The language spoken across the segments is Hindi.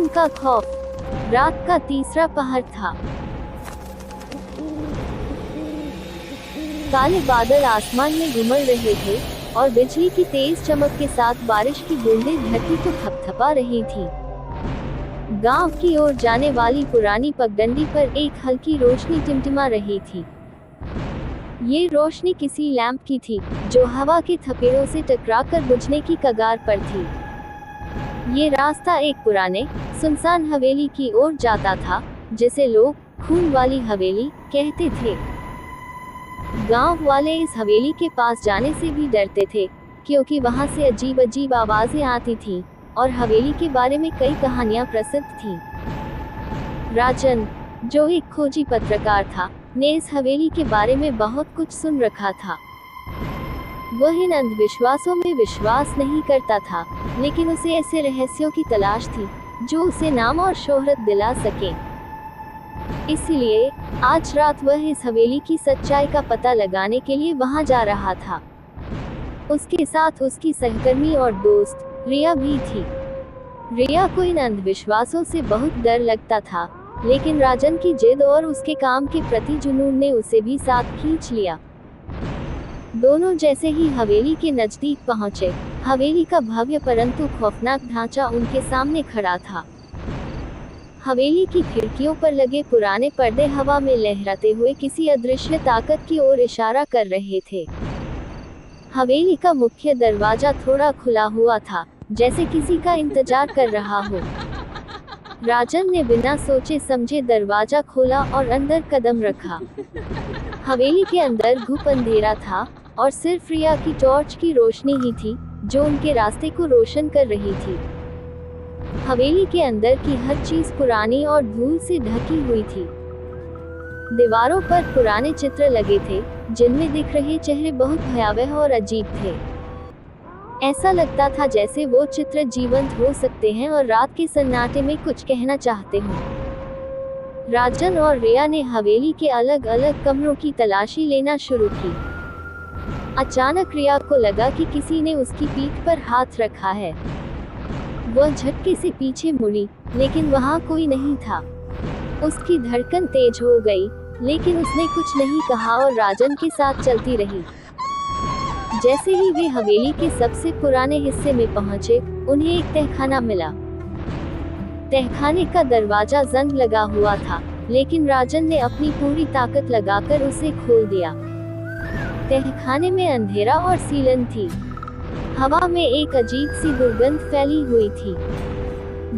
सुकून का खौफ। रात का तीसरा पहर था। काले बादल आसमान में घुमड़ रहे थे और बिजली की तेज चमक के साथ बारिश की बूंदें धरती को थपथपा रही थी। गांव की ओर जाने वाली पुरानी पगडंडी पर एक हल्की रोशनी टिमटिमा रही थी। ये रोशनी किसी लैंप की थी, जो हवा के थपेड़ों से टकराकर बुझने की कगार पर थी। ये रास्ता एक पुराने, सुनसान हवेली की ओर जाता था, जिसे लोग खून वाली हवेली कहते थे। गांव वाले इस हवेली के पास जाने से भी डरते थे, क्योंकि वहां से अजीब अजीब आवाजें आती थीं, और हवेली के बारे में कई कहानियां प्रसिद्ध थीं। राजन, जो एक खोजी पत्रकार था, ने इस हवेली के बारे में बहुत कुछ सुन रखा था। वह इन अंधविश्वासों में विश्वास नहीं करता था, लेकिन उसे ऐसे रहस्यों की तलाश थी जो उसे नाम और शोहरत दिला सके। इसलिए आज रात वह इस हवेली की सच्चाई का पता लगाने के लिए वहां जा रहा था। उसके साथ उसकी सहकर्मी और दोस्त रिया भी थी। रिया को इन अंधविश्वासों से बहुत डर लगता था, लेकिन राजन की जिद और उसके काम के प्रति जुनून ने उसे भी साथ खींच लिया। दोनों जैसे ही हवेली के नजदीक पहुंचे, हवेली का भव्य परंतु खौफनाक ढांचा उनके सामने खड़ा था। हवेली की खिड़कियों पर लगे पुराने पर्दे हवा में लहराते हुए किसी अदृश्य ताकत की ओर इशारा कर रहे थे। हवेली का मुख्य दरवाजा थोड़ा खुला हुआ था, जैसे किसी का इंतजार कर रहा हो। राजन ने बिना सोचे समझे दरवाजा खोला और अंदर कदम रखा। हवेली के अंदर घुप अंधेरा था और सिर्फ रिया की टॉर्च की रोशनी ही थी जो उनके रास्ते को रोशन कर रही थी। हवेली के अंदर की हर चीज पुरानी और धूल से ढकी हुई थी। दीवारों पर पुराने चित्र लगे थे, जिनमें दिख रहे चेहरे बहुत भयावह और अजीब थे। ऐसा लगता था जैसे वो चित्र जीवंत हो सकते हैं और रात के सन्नाटे में कुछ कहना चाहते हों। राजन और रिया ने हवेली के अलग अलग कमरों की तलाशी लेना शुरू की। अचानक रिया को लगा कि किसी ने उसकी पीठ पर हाथ रखा है। वह झटके से पीछे मुड़ी, लेकिन वहां कोई नहीं था। उसकी धड़कन तेज हो गई, लेकिन उसने कुछ नहीं कहा और राजन के साथ चलती रही। जैसे ही वे हवेली के सबसे पुराने हिस्से में पहुंचे, उन्हें एक तहखाना मिला। तहखाने का दरवाजा जंग लगा हुआ था, लेकिन राजन ने अपनी पूरी ताकत लगाकर उसे खोल दिया। तहखाने में अंधेरा और सीलन थी। हवा में एक अजीब सी दुर्गंध फैली हुई थी।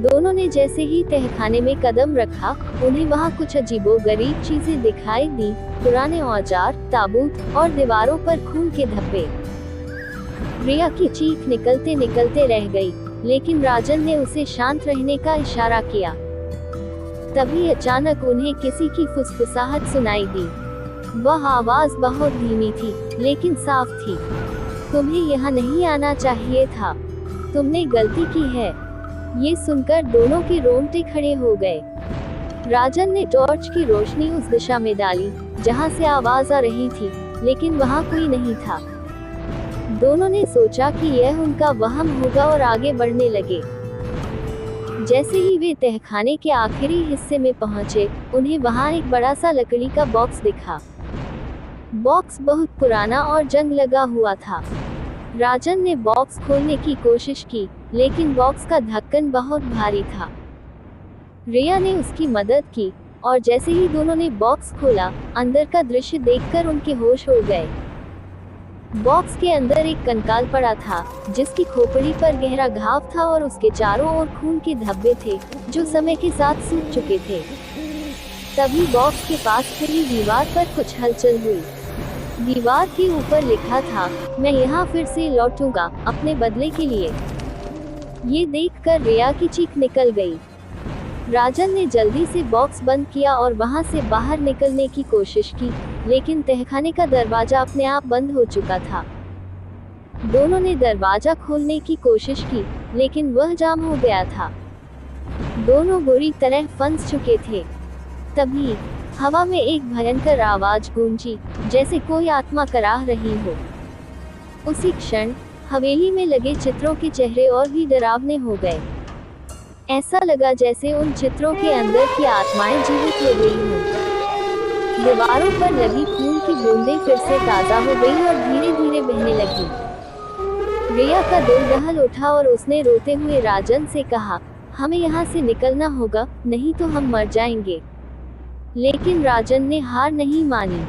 दोनों ने जैसे ही तहखाने में कदम रखा, उन्हें वहां कुछ अजीबोगरीब चीजें दिखाई दी। पुराने औजार, ताबूत और दीवारों पर खून के धब्बे। रिया की चीख निकलते निकलते रह गई, लेकिन राजन ने उसे शांत रहने का इशारा किया। तभी अचानक उन्हें किसी की फुसफुसाहट सुनाई दी। वह आवाज बहुत धीमी थी, लेकिन साफ थी। तुम्हें यहाँ नहीं आना चाहिए था। तुमने गलती की है। ये सुनकर दोनों के रोंगटे खड़े हो गए। राजन ने टॉर्च की रोशनी उस दिशा में डाली जहाँ से आवाज आ रही थी, लेकिन वहाँ कोई नहीं था। दोनों ने सोचा कि यह उनका वहम होगा और आगे बढ़ने लगे। जैसे ही वे तहखाने के आखिरी हिस्से में पहुंचे, उन्हें वहां एक बड़ा सा लकड़ी का बॉक्स दिखा। बॉक्स बहुत पुराना और जंग लगा हुआ था। राजन ने बॉक्स खोलने की कोशिश की, लेकिन बॉक्स का ढक्कन बहुत भारी था। रिया ने उसकी मदद की, और जैसे ही दोनों ने बॉक्स खोला, अंदर का दृश्य देखकर उनके होश हो गए। बॉक्स के अंदर एक कंकाल पड़ा था, जिसकी खोपड़ी पर गहरा घाव था और उसके चारों ओर खून के धब्बे थे, जो समय के साथ सूख चुके थे। तभी बॉक्स के पास खड़ी दीवार पर कुछ हलचल हुई। दीवार के ऊपर लिखा था, मैं यहाँ फिर से लौटूंगा, अपने बदले के लिए। ये देखकर रिया की चीख निकल गई। राजन ने जल्दी से बॉक्स बंद किया और वहां से बाहर निकलने की कोशिश की, लेकिन तहखाने का दरवाजा अपने आप बंद हो चुका था। दोनों ने दरवाजा खोलने की कोशिश की, लेकिन वह जाम हो गया था। दोनों बुरी तरह फंस चुके थे। तभी हवा में एक भयंकर आवाज गूंजी, जैसे कोई आत्मा कराह रही हो। उसी क्षण हवेली में लगे चित्रों के चेहरे और भी डरावने हो गए। ऐसा लगा जैसे उन चित्रों के अंदर की आत्माएं जीवित हो गई हों। दीवारों पर लगी खून की बूंदें फिर से ताजा हो गई और धीरे धीरे बहने लगी। रिया का दिल दहल उठा और उसने रोते हुए राजन से कहा, हमें यहाँ से निकलना होगा, नहीं तो हम मर जाएंगे। लेकिन राजन ने हार नहीं मानी।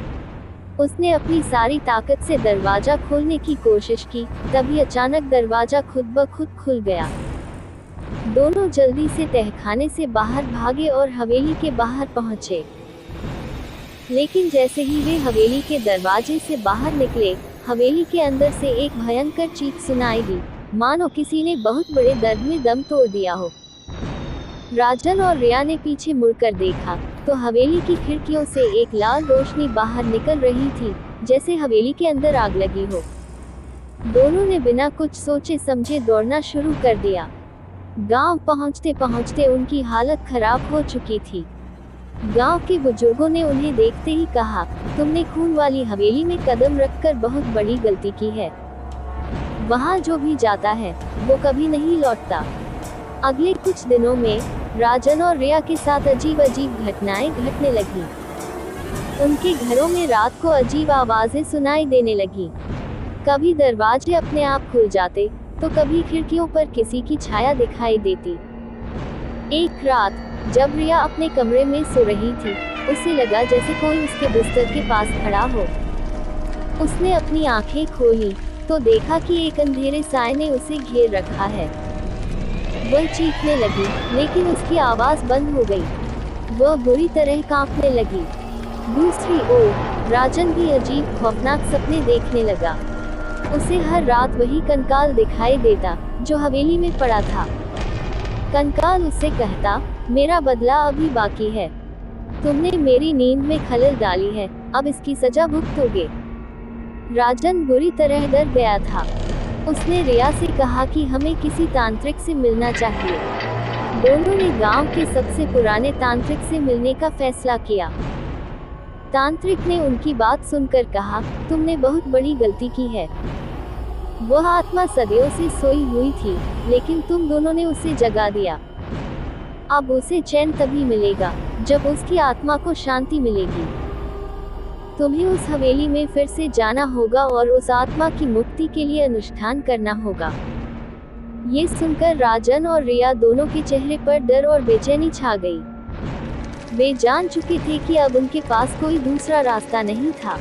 उसने अपनी सारी ताकत से दरवाजा खोलने की कोशिश की, तभी अचानक दरवाजा खुद ब खुद खुल गया। दोनों जल्दी से तहखाने से बाहर भागे और हवेली के बाहर पहुंचे। लेकिन जैसे ही वे हवेली के दरवाजे से बाहर निकले, हवेली के अंदर से एक भयंकर चीख सुनाई दी, मानो किसी ने बहुत बड़े दर्द में दम तोड़ दिया हो। राजन और रिया ने पीछे मुड़कर देखा तो हवेली की खिड़कियों से एक लाल रोशनी बाहर निकल रही थी, जैसे हवेली के अंदर आग लगी हो। दोनों ने बिना कुछ सोचे समझे दौड़ना शुरू कर दिया। गांव पहुंचते पहुंचते उनकी हालत खराब हो चुकी थी। गांव के बुजुर्गों ने उन्हें देखते ही कहा, तुमने खून वाली हवेली में कदम रखकर बहुत बड़ी गलती की है। वहां जो भी जाता है वो कभी नहीं लौटता। अगले कुछ दिनों में राजन और रिया के साथ अजीब अजीब घटनाएं घटने लगी। उनके घरों में रात को अजीब आवाजें सुनाई देने लगी। कभी दरवाजे अपने आप खुल जाते तो कभी खिड़कियों पर किसी की छाया दिखाई देती। एक रात जब रिया अपने कमरे में सो रही थी, उसे लगा जैसे कोई उसके बिस्तर के पास खड़ा हो। उसने अपनी आंखें खोली तो देखा कि एक अंधेरे साए ने उसे घेर रखा है। वह चीखने लगी, लेकिन उसकी आवाज बंद हो गई। वह बुरी तरह कांपने लगी। दूसरी ओर राजन भी अजीब खौफनाक सपने देखने लगा। उसे हर रात वही कंकाल दिखाई देता जो हवेली में पड़ा था। कंकाल उससे कहता, मेरा बदला अभी बाकी है। तुमने मेरी नींद में खलल डाली है, अब इसकी सजा भुगतोगे। राजन बुरी तरह डर गया था। उसने रिया से कहा कि हमें किसी तांत्रिक से मिलना चाहिए। दोनों ने गांव के सबसे पुराने तांत्रिक से मिलने का फैसला किया। तांत्रिक ने उनकी बात सुनकर कहा, तुमने बहुत बड़ी गलती की है। वह आत्मा सदियों से सोई हुई थी, लेकिन तुम दोनों ने उसे जगा दिया। अब उसे चैन तभी मिलेगा जब उसकी आत्मा को शांति मिलेगी। तुम्हें उस हवेली में फिर से जाना होगा और उस आत्मा की मुक्ति के लिए अनुष्ठान करना होगा। ये सुनकर राजन और रिया दोनों के चेहरे पर डर और बेचैनी छा गई। वे जान चुके थे कि अब उनके पास कोई दूसरा रास्ता नहीं था।